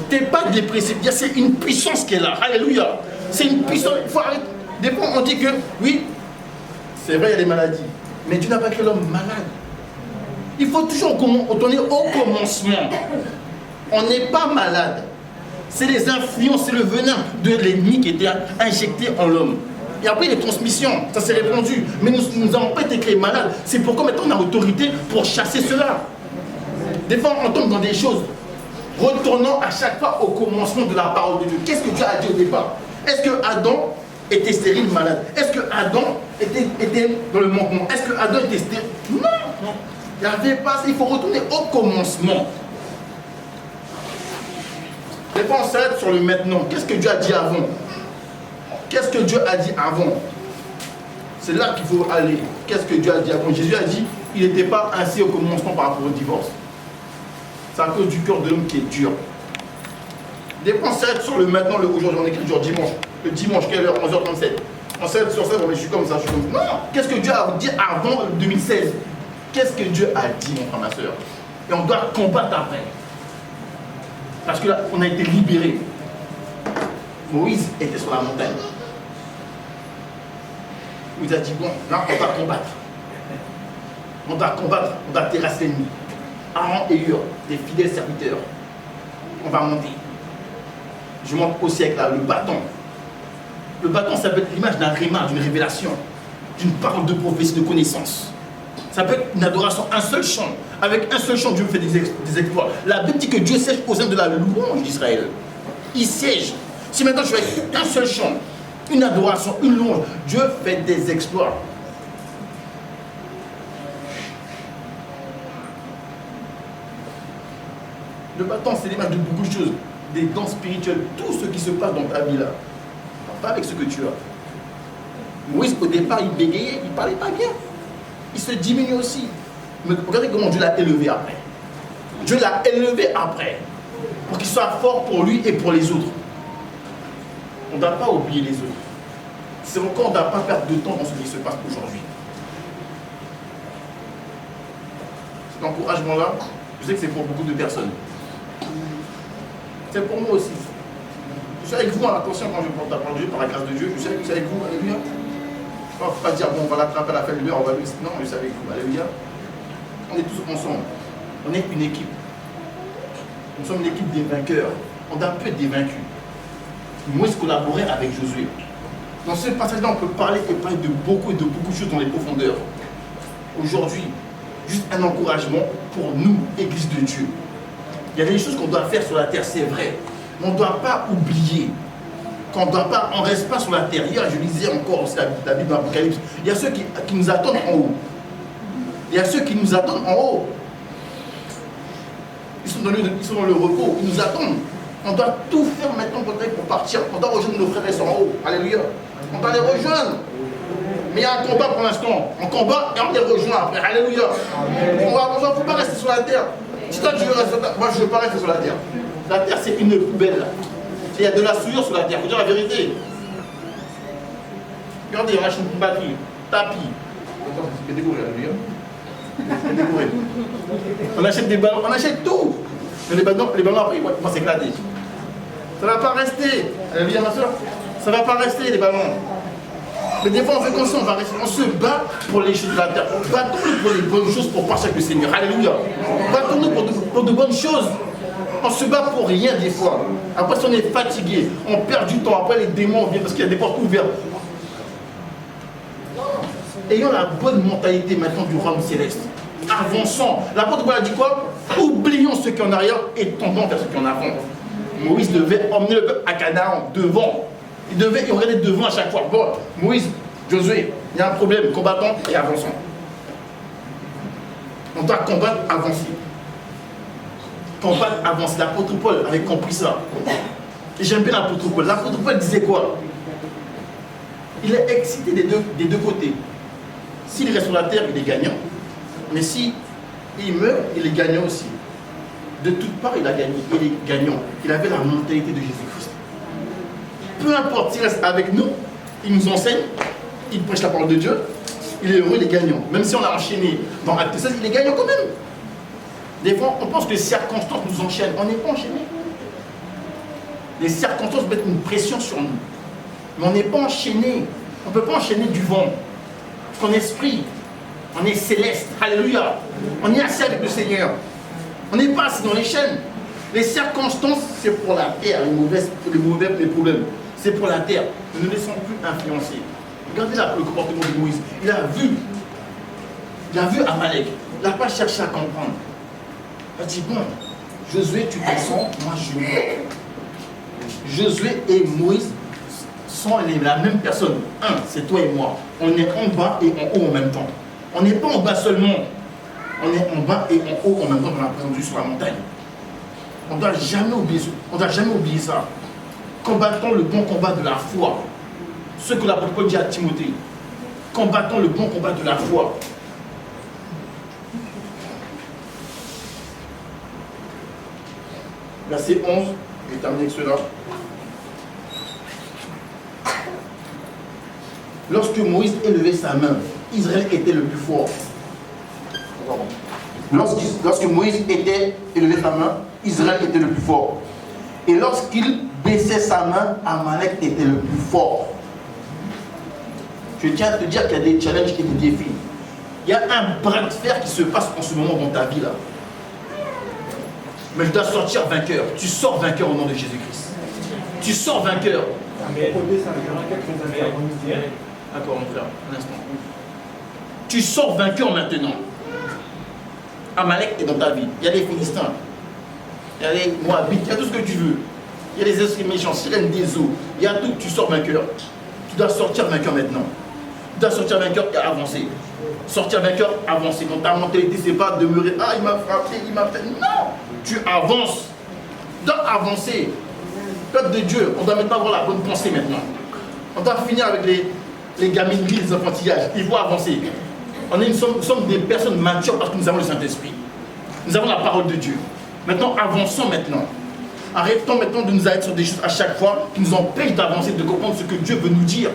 T'es pas dépressif, c'est une puissance qui est là. Alléluia. C'est une puissance. Il faut arrêter. Des fois on dit que oui, c'est vrai il y a des maladies, mais Dieu n'a pas créé l'homme malade. Il faut toujours retourner au commencement. On n'est pas malade. C'est les influences, c'est le venin de l'ennemi qui était injecté en l'homme. Et après, les transmissions, ça s'est répandu. Mais nous n'avons pas été créés malades. C'est pourquoi maintenant on a l'autorité pour chasser cela. Des fois, on tombe dans des choses. Retournons à chaque fois au commencement de la parole de Dieu. Qu'est-ce que Dieu a dit au départ? Est-ce que Adam était stérile, malade? Est-ce que Adam était dans le manquement? Est-ce que Adam était stérile? Non. Il n'y avait pas ça. Il faut retourner au commencement. Des fois, on s'arrête sur le maintenant. Qu'est-ce que Dieu a dit avant? Qu'est-ce que Dieu a dit avant? C'est là qu'il faut aller. Qu'est-ce que Dieu a dit avant? Jésus a dit, il n'était pas ainsi au commencement par rapport au divorce. C'est à cause du cœur de l'homme qui est dur. Des fois, on s'arrête sur le maintenant, le aujourd'hui. On écrit le jour dimanche. Le dimanche, quelle heure? 11h37. On s'arrête sur ça, je suis comme ça, je suis comme ça. Non! Qu'est-ce que Dieu a dit avant 2016? Qu'est-ce que Dieu a dit, mon frère, ma soeur? Et on doit combattre après. Parce que là, on a été libérés. Moïse était sur la montagne. Il nous a dit, bon, là, on doit combattre. On doit combattre, on doit terrasser l'ennemi. Aaron et Hur, des fidèles serviteurs. On va monter. Je monte aussi avec le bâton. Le bâton, ça peut être l'image d'un rhéma, d'une révélation, d'une parole de prophétie, de connaissance. Ça peut être une adoration, un seul chant. Avec un seul chant, Dieu fait des exploits. La Bible dit que Dieu siège au sein de la louange d'Israël. Il siège. Si maintenant je fais un seul chant, une adoration, une louange, Dieu fait des exploits. Le bâton, c'est l'image de beaucoup de choses. Des dons spirituels, tout ce qui se passe dans ta vie là. Pas avec ce que tu as. Moïse, au départ, il bégayait, il ne parlait pas bien. Il se diminue aussi. Mais regardez comment Dieu l'a élevé après. Dieu l'a élevé après. Pour qu'il soit fort pour lui et pour les autres. On ne doit pas oublier les autres. C'est encore, on ne doit pas perdre de temps dans ce qui se passe aujourd'hui. Cet encouragement-là, je sais que c'est pour beaucoup de personnes. C'est pour moi aussi. Je suis avec vous, attention, quand je porte la parole de Dieu, par la grâce de Dieu, je suis avec vous, alléluia. Il ne faut pas dire, bon, on va l'attraper à la fin de l'heure, on va lui. Non, je suis avec vous, alléluia. On est tous ensemble. On est une équipe. Nous sommes une équipe des vainqueurs. On doit peu être des vaincus. Moïse collaborait avec Josué. Dans ce passage-là, on peut parler de beaucoup de choses dans les profondeurs. Aujourd'hui, juste un encouragement pour nous, Église de Dieu. Il y a des choses qu'on doit faire sur la terre, c'est vrai. Mais on ne doit pas oublier qu'on ne reste pas sur la terre. Hier, je lisais encore aussi la Bible d'Apocalypse. Il y a ceux qui nous attendent en haut. Il y a ceux qui nous attendent en haut. Ils sont dans le repos, ils nous attendent. On doit tout faire maintenant pour partir. On doit rejoindre nos frères et sœurs en haut. Alléluia. On doit les rejoindre. Mais il y a un combat pour l'instant. On combat et on les rejoint après. Alléluia. Il ne faut pas rester sur la terre. Si toi tu veux rester sur la terre, moi je ne veux pas rester sur la terre. La terre c'est une poubelle. Il y a de la souillure sur la terre. Il faut dire la vérité. Regardez, on achète une batterie, tapis. On achète des ballons, on achète tout. Mais les ballons après, ils vont s'éclater. Ça ne va pas rester. Alléluia, ma soeur. Ça ne va pas rester, les ballons. Mais des fois, on fait comme ça, on se bat pour les choses de la terre. Battons-nous pour les bonnes choses pour partir avec le Seigneur. Alléluia. Battons-nous pour de bonnes choses. On se bat pour rien des fois. Après, si on est fatigué, on perd du temps. Après, les démons viennent parce qu'il y a des portes ouvertes. Ayons la bonne mentalité maintenant du royaume céleste. Avançons. L'apôtre Paul a dit quoi? Oublions ce qui est en arrière et tendons vers ce qui est en avant. Moïse devait emmener le peuple à Canaan devant. Il regardait devant à chaque fois. Bon, Moïse, Josué, il y a un problème, combattons et avançons. On doit combattre, avancer. Combattre, avancer. L'apôtre Paul avait compris ça. Et j'aime bien l'apôtre Paul. L'apôtre Paul disait quoi? Il est excité des deux côtés. S'il reste sur la terre, il est gagnant. Mais si il meurt, il est gagnant aussi. De toutes parts, il a gagné. Il est gagnant. Il avait la mentalité de Jésus-Christ. Peu importe s'il reste avec nous, il nous enseigne, il prêche la parole de Dieu, il est heureux, il est gagnant. Même si on l'a enchaîné dans Acte 16, il est gagnant quand même. Des fois, on pense que les circonstances nous enchaînent. On n'est pas enchaîné. Les circonstances mettent une pression sur nous. Mais on n'est pas enchaîné. On ne peut pas enchaîner du vent. Son esprit, on est céleste. Alléluia. On est assis avec le Seigneur. On n'est pas assis dans les chaînes. Les circonstances, c'est pour la terre, les problèmes. C'est pour la terre. Ne nous laissons plus influencer. Regardez le comportement de Moïse. Il a vu Amalek. Il n'a pas cherché à comprendre. Il a dit, bon, Josué, tu descends, moi je meurs. Josué et Moïse sont la même personne. Un, c'est toi et moi. On est en bas et en haut en même temps. On n'est pas en bas seulement. On est en bas et en haut en même temps dans la présence de Dieu sur la montagne. On ne doit jamais oublier ça. Combattons le bon combat de la foi. Ce que l'apôtre Paul dit à Timothée. Combattons le bon combat de la foi. Verset 11, je vais terminer avec cela. Lorsque Moïse élevait sa main, Israël était le plus fort. Lorsque Moïse élevait sa main, Israël était le plus fort. Et lorsqu'il baissait sa main, Amalek était le plus fort. Je tiens à te dire qu'il y a des challenges et des défis. Il y a un bras de fer qui se passe en ce moment dans ta vie là. Mais je dois sortir vainqueur. Tu sors vainqueur au nom de Jésus-Christ. Tu sors vainqueur. D'accord, mon frère, un instant. Tu sors vainqueur maintenant. Amalek est dans ta vie. Il y a les Philistins. Il y a les Moabites. Il y a tout ce que tu veux. Il y a les esprits méchants, sirènes des eaux. Il y a tout. Tu sors vainqueur. Tu dois sortir vainqueur maintenant. Tu dois sortir vainqueur et avancer. Sortir vainqueur, avancer. Donc ta mentalité, c'est pas demeurer. Ah, il m'a frappé, il m'a fait. Non! Tu avances. Tu dois avancer. Peuple de Dieu, on doit maintenant avoir la bonne pensée maintenant. On doit finir avec les gamineries, les enfantillages. Il faut avancer. Nous sommes des personnes matures parce que nous avons le Saint-Esprit. Nous avons la parole de Dieu. Maintenant, avançons maintenant. Arrêtons maintenant de nous arrêter sur des choses à chaque fois qui nous empêchent d'avancer, de comprendre ce que Dieu veut nous dire.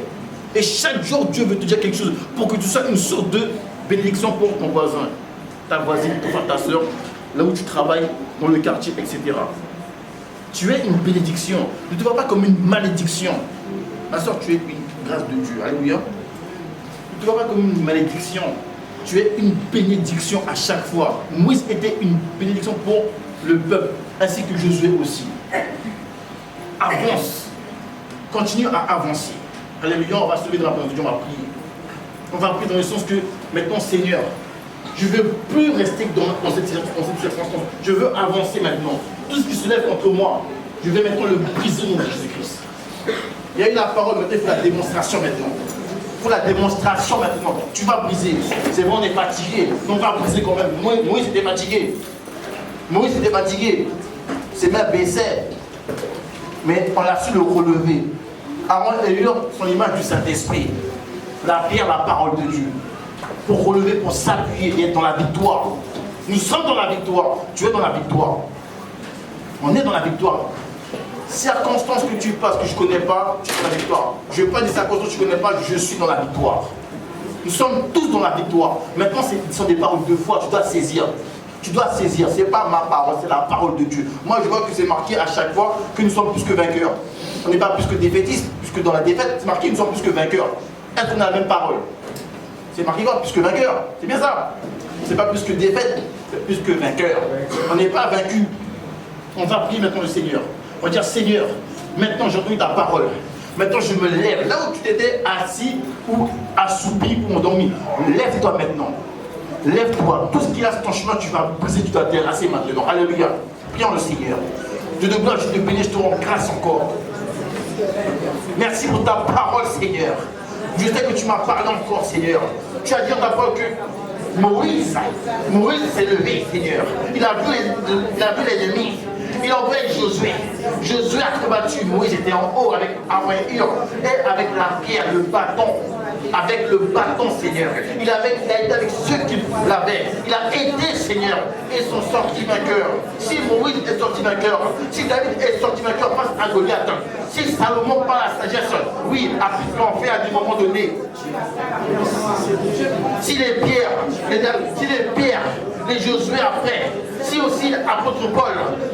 Et chaque jour, Dieu veut te dire quelque chose pour que tu sois une sorte de bénédiction pour ton voisin, ta voisine, ton frère, ta soeur, là où tu travailles, dans le quartier, etc. Tu es une bénédiction. Ne te vois pas comme une malédiction. Ma soeur, tu es une grâce de Dieu. Alléluia. Ne te vois pas comme une malédiction. Tu es une bénédiction à chaque fois. Moïse était une bénédiction pour le peuple, ainsi que Josué aussi. Avance. Continue à avancer. Alléluia, on va se lever dans la présence de Dieu, on va prier. On va prier dans le sens que, maintenant, Seigneur, je ne veux plus rester dans cette circonstance. Je veux avancer maintenant. Tout ce qui se lève contre moi, je vais maintenant le briser au nom de Jésus-Christ. Il y a eu la parole, maintenant il faut la démonstration maintenant. Il faut la démonstration maintenant. Tu vas briser. C'est bon, on est fatigué. On va briser quand même. Moïse était fatigué. Moïse était fatigué. Ses mains baissaient. Mais on a su le relever. Aaron et Hur sont l'image du Saint-Esprit. La pierre, la parole de Dieu. Pour relever, pour s'appuyer et être dans la victoire. Nous sommes dans la victoire. Tu es dans la victoire. On est dans la victoire. Circonstances que tu passes, que je ne connais pas, tu es dans la victoire. Je ne veux pas des circonstances que je ne connais pas, je suis dans la victoire. Nous sommes tous dans la victoire. Maintenant, ce sont des paroles de foi, tu dois saisir. Tu dois saisir. Ce n'est pas ma parole, c'est la parole de Dieu. Moi, je vois que c'est marqué à chaque fois que nous sommes plus que vainqueurs. On n'est pas plus que défaitistes, puisque dans la défaite, c'est marqué que nous sommes plus que vainqueurs. Est-ce qu'on a la même parole? C'est marqué quoi? Plus que vainqueur. C'est bien ça. C'est pas plus que défaite, c'est plus que vainqueur. On n'est pas vaincu. On va prier maintenant le Seigneur. On va dire, Seigneur, maintenant j'ai entendu ta parole. Maintenant je me lève. Là où tu t'étais assis ou assoupi ou endormi, lève-toi maintenant. Lève-toi. Tout ce qu'il y a sur ton chemin, tu vas briser, tu dois terrasser maintenant. Alléluia. Prions le Seigneur. Dieu de gloire, je te bénis, je te rends grâce encore. Merci pour ta parole, Seigneur. Je sais que tu m'as parlé encore, Seigneur. Tu as dit en ta parole que Moïse s'est levé, Seigneur. Il a vu l'ennemi. Il a envoyé Josué. Josué a combattu. Moïse était en haut avec Aaron et Hur. Et avec la pierre, le bâton. Avec le bâton, Seigneur. Il a été avec ceux qui l'avaient. Il a aidé, Seigneur. Et sont sortis vainqueurs. Si Moïse est sorti vainqueur, si David est sorti vainqueur face à Goliath, si Salomon par la sagesse, oui, a pu l'enfer à des moments donnés. Si les pierres, les Josué après, si aussi l'apôtre Paul,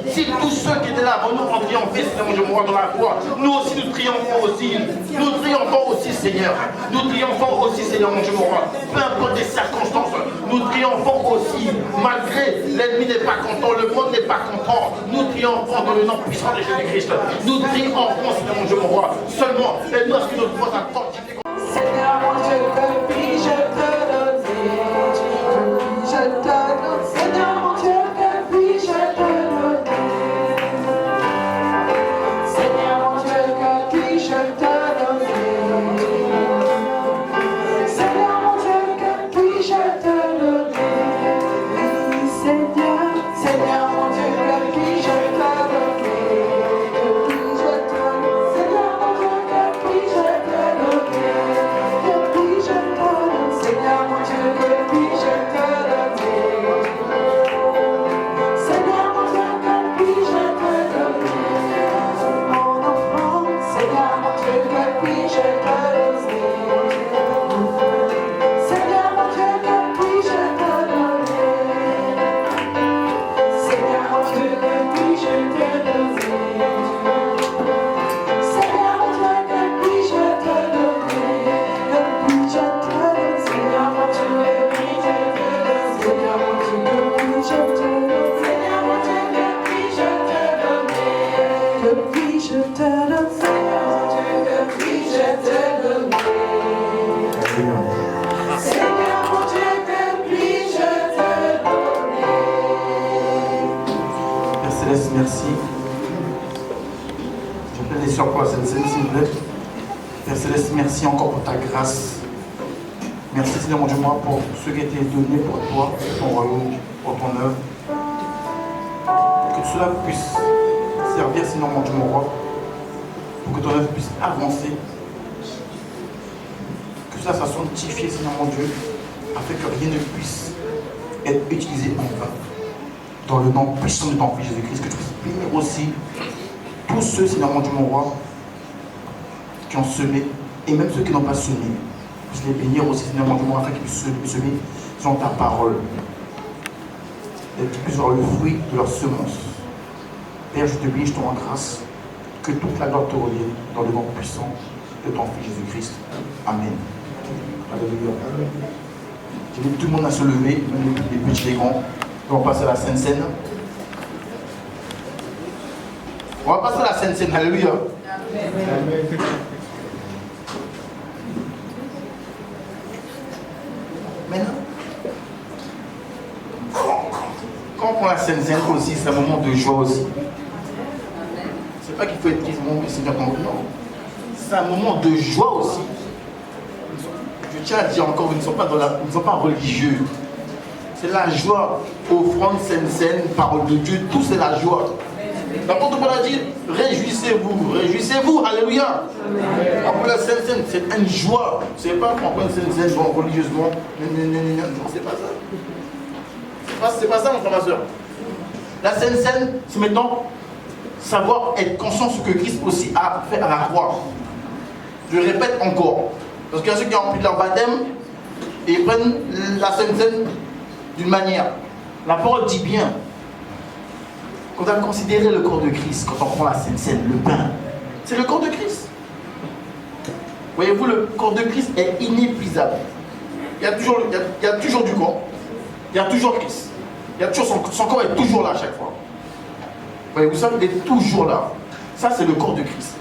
si tous ceux qui étaient là avant nous ont triomphé, Seigneur, je mourrai dans la foi, nous aussi nous triomphons aussi. Nous triomphons aussi, Seigneur. Nous triomphons aussi, Seigneur, mon Dieu, mon roi. Peu importe les circonstances, nous triomphons aussi. Malgré l'ennemi n'est pas content, le monde n'est pas content. Nous triomphons dans le nom puissant de Jésus-Christ. Nous triomphons, Seigneur, mon Dieu, mon roi. Seulement, aide-nous à ce que notre foi soit fortifiée. Seigneur, Céleste, merci. J'appelle les sœurs pour la Sainte Seine, s'il vous plaît. Père Céleste, merci encore pour ta grâce. Merci, Seigneur mon Dieu, moi, pour ce qui a été donné pour toi, pour ton royaume, pour ton œuvre. Que cela puisse servir, Seigneur mon Dieu, mon roi, pour que ton œuvre puisse avancer. Que cela soit sanctifié, Seigneur mon Dieu, afin que rien ne puisse être utilisé en vain. Dans le nom puissant de ton Fils Jésus-Christ, que tu puisses bénir aussi tous ceux, Seigneur mon Dieu, mon roi, qui ont semé, et même ceux qui n'ont pas semé. Je les bénir aussi, Seigneur mon Dieu, afin qu'ils puissent semer selon ta parole. Et qu'ils puissent voir le fruit de leur semence. Père, je te bénis, je te rends grâce. Que toute la gloire te revienne dans le nom puissant de ton Fils Jésus-Christ. Amen. Alléluia. J'invite tout le monde à se lever, même les petits et les grands. On va passer à la Sainte Seine. On va passer à la Sainte Seine. Alléluia. Amen. Maintenant, quand on prend la Sainte Seine aussi, c'est un moment de joie aussi. C'est pas qu'il faut être triste, mais c'est bien compris. Non. C'est un moment de joie aussi. Je tiens à dire encore, ils ne sont pas religieux. C'est la joie. Offrande, Sainte Seine, parole de Dieu, tout c'est la joie. L'apôtre Paul a dit, réjouissez-vous, alléluia. Après la Sainte Seine, c'est une joie. C'est pas qu'on prend une Sainte Seine religieusement. Non, c'est pas ça. C'est pas ça, mon frère, ma soeur. La Sainte Seine, c'est maintenant savoir être conscient de ce que Christ aussi a fait à la croix. Je répète encore. Parce qu'il y a ceux qui ont rempli leur baptême et ils prennent la Sainte Seine d'une manière. La parole dit bien qu'on doit considérer le corps de Christ quand on prend la Sainte Seine, le pain. C'est le corps de Christ. Voyez-vous, le corps de Christ est inépuisable. Il y a toujours du corps. Il y a toujours Christ. Il y a toujours son corps est toujours là à chaque fois. Voyez-vous ça, il est toujours là. Ça, c'est le corps de Christ.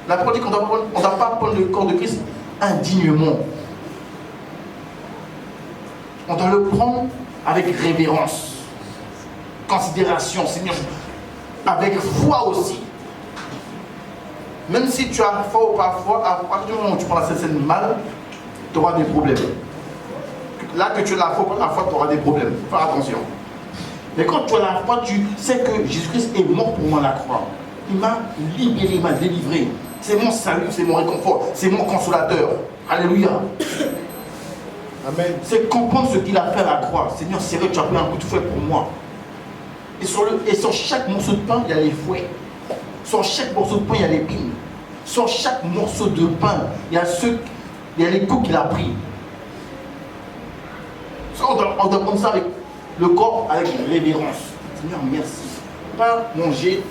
La parole dit qu'on ne doit pas prendre le corps de Christ indignement. On doit le prendre avec révérence, considération, Seigneur, avec foi aussi. Même si tu as foi ou pas foi, à partir du moment où tu prends la Sainte Seine mal, tu auras des problèmes. Là que tu as la foi, tu auras des problèmes. Faut faire attention. Mais quand tu as la foi, tu sais que Jésus-Christ est mort pour moi à la croix. Il m'a libéré, il m'a délivré. C'est mon salut, c'est mon réconfort, c'est mon consolateur. Alléluia. Amen. C'est comprendre ce qu'il a fait à la croix. Seigneur, c'est vrai que tu as pris un coup de fouet pour moi. Et sur chaque morceau de pain, il y a les fouets. Sur chaque morceau de pain, il y a les pines. Sur chaque morceau de pain, il y a les coups qu'il a pris. On doit prendre ça avec le corps, avec révérence. Seigneur, merci. Pas manger,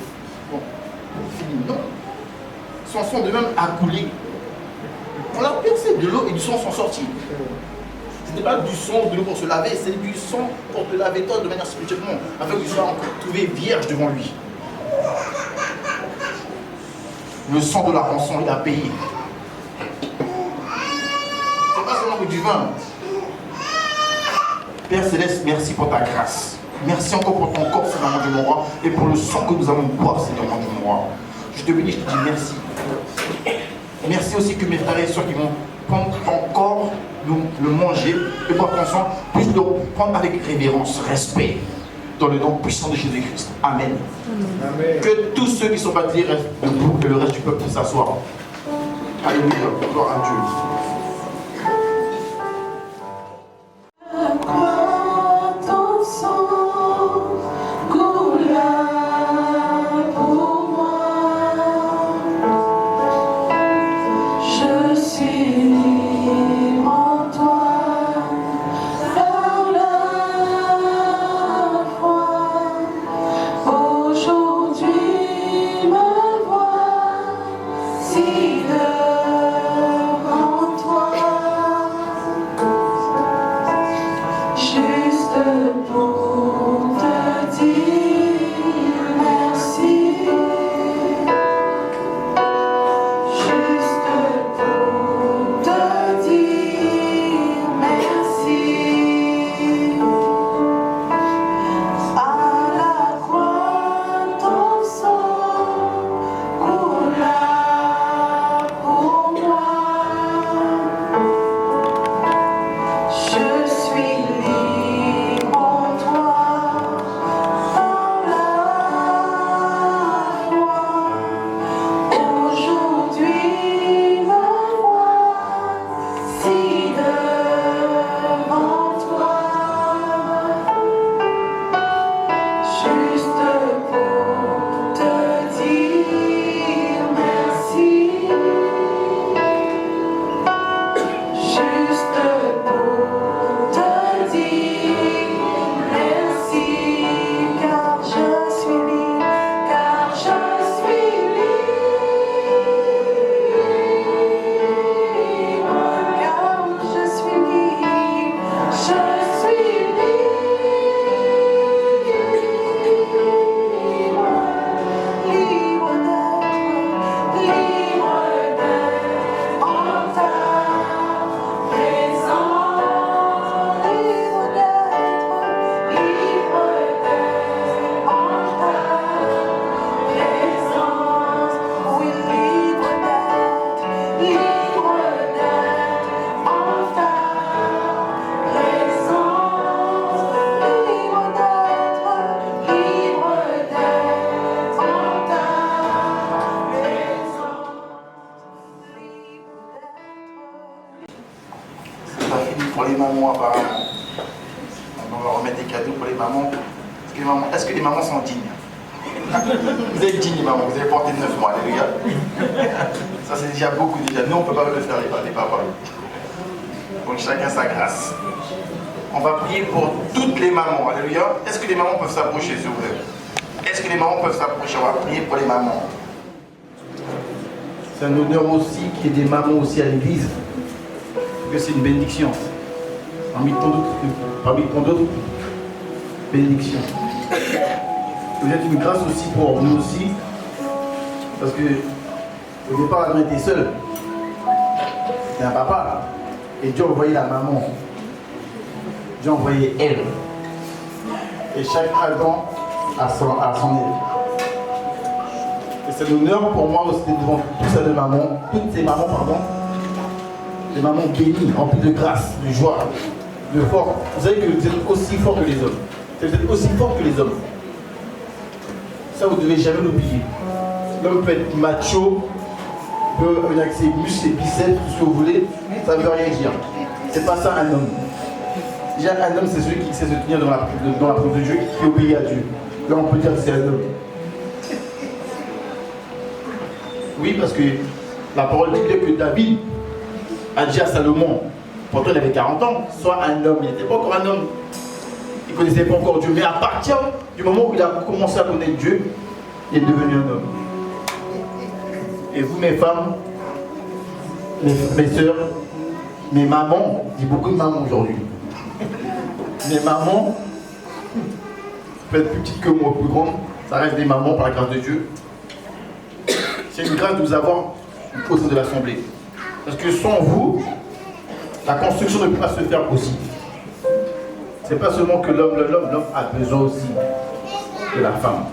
bon, fini, non. Son sang de même a coulé. On a percé de l'eau et du sang sont sortis. Ce n'est pas du sang de l'eau pour se laver, c'est du sang pour te laver toi de manière spirituellement, afin que tu sois encore trouvé vierge devant lui. Le sang de la rançon, il a payé. C'est pas seulement du vin. Père Céleste, merci pour ta grâce. Merci encore pour ton corps, Seigneur mon Dieu, mon roi, et pour le sang que nous allons boire, Seigneur mon Dieu, mon roi. Je te bénis, je te dis merci. Merci aussi que mes frères et sœurs qui vont prendre ton corps, le manger, et boire ton sang, puissent le prendre avec révérence, respect, dans le nom puissant de Jésus-Christ. Amen. Amen. Que tous ceux qui sont baptisés restent debout, que le reste du peuple puisse s'asseoir. Alléluia, gloire à Dieu. Si devant les mamans. Est-ce que les mamans sont dignes? Vous êtes dignes, les mamans, vous avez porté 9 mois, alléluia. Ça, c'est déjà beaucoup déjà. Nous, on ne peut pas le faire, les papas. Donc, chacun sa grâce. On va prier pour toutes les mamans, alléluia. Est-ce que les mamans peuvent s'approcher, s'il vous plaît? Est-ce que les mamans peuvent s'approcher? On va prier pour les mamans. C'est un honneur aussi qu'il y ait des mamans aussi à l'église. Parce que c'est une bénédiction. Parmi tant d'autres bénédictions. Vous êtes une grâce aussi pour nous aussi. Parce que au départ, Adam était seul. C'était un papa. Et Dieu envoyait la maman. Dieu envoyait elle. Et chaque Adam a son aile. Et c'est l'honneur pour moi aussi devant toutes ces mamans, des mamans bénies, remplies de grâce, de joie, de force. Vous savez que vous êtes aussi fort que les hommes. Vous êtes aussi fort que les hommes. Ça, vous ne devez jamais l'oublier. L'homme peut être macho, peut avoir ses muscles, ses biceps, tout ce que vous voulez, ça ne veut rien dire. C'est pas ça un homme. Déjà, un homme, c'est celui qui sait se tenir dans la présence de Dieu, qui obéit à Dieu. Là, on peut dire que c'est un homme. Oui, parce que la parole dit que David a dit à Salomon, pourtant il avait 40 ans, soit un homme, il n'était pas encore un homme. Il ne connaissait pas encore Dieu. Mais à partir du moment où il a commencé à connaître Dieu, il est devenu un homme. Et vous, mes femmes, mes soeurs, mes mamans, je dis beaucoup de mamans aujourd'hui. Mes mamans, peut-être plus petites que moi, plus grandes, ça reste des mamans par la grâce de Dieu. C'est une grâce de vous avoir au sein de l'Assemblée. Parce que sans vous, la construction ne peut pas se faire aussi. C'est pas seulement que l'homme a besoin aussi de la femme.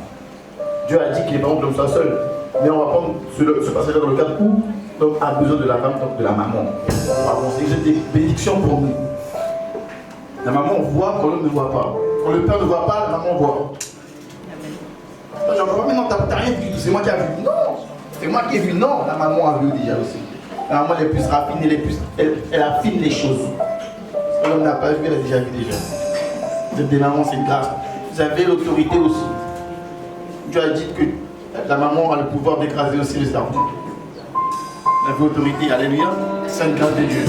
Dieu a dit qu'il est bon que l'homme soit seul. Mais on va prendre ce passage-là dans le cadre où l'homme a besoin de la femme, donc de la maman. C'est des bénédictions pour nous. La maman voit quand l'homme ne voit pas. Quand le père ne voit pas, la maman voit. J'en vois pas, mais non, t'as rien vu, c'est moi qui ai vu. Non, c'est moi qui ai vu. Non, la maman a vu déjà aussi. La maman elle est plus raffinée, elle affine les choses. Ce que l'homme n'a pas vu, elle a déjà vu déjà. Vous êtes des mamans, c'est une grâce. Vous avez l'autorité aussi. Dieu a dit que la maman a le pouvoir d'écraser aussi les arbres. Vous avez l'autorité, alléluia. C'est une grâce de Dieu.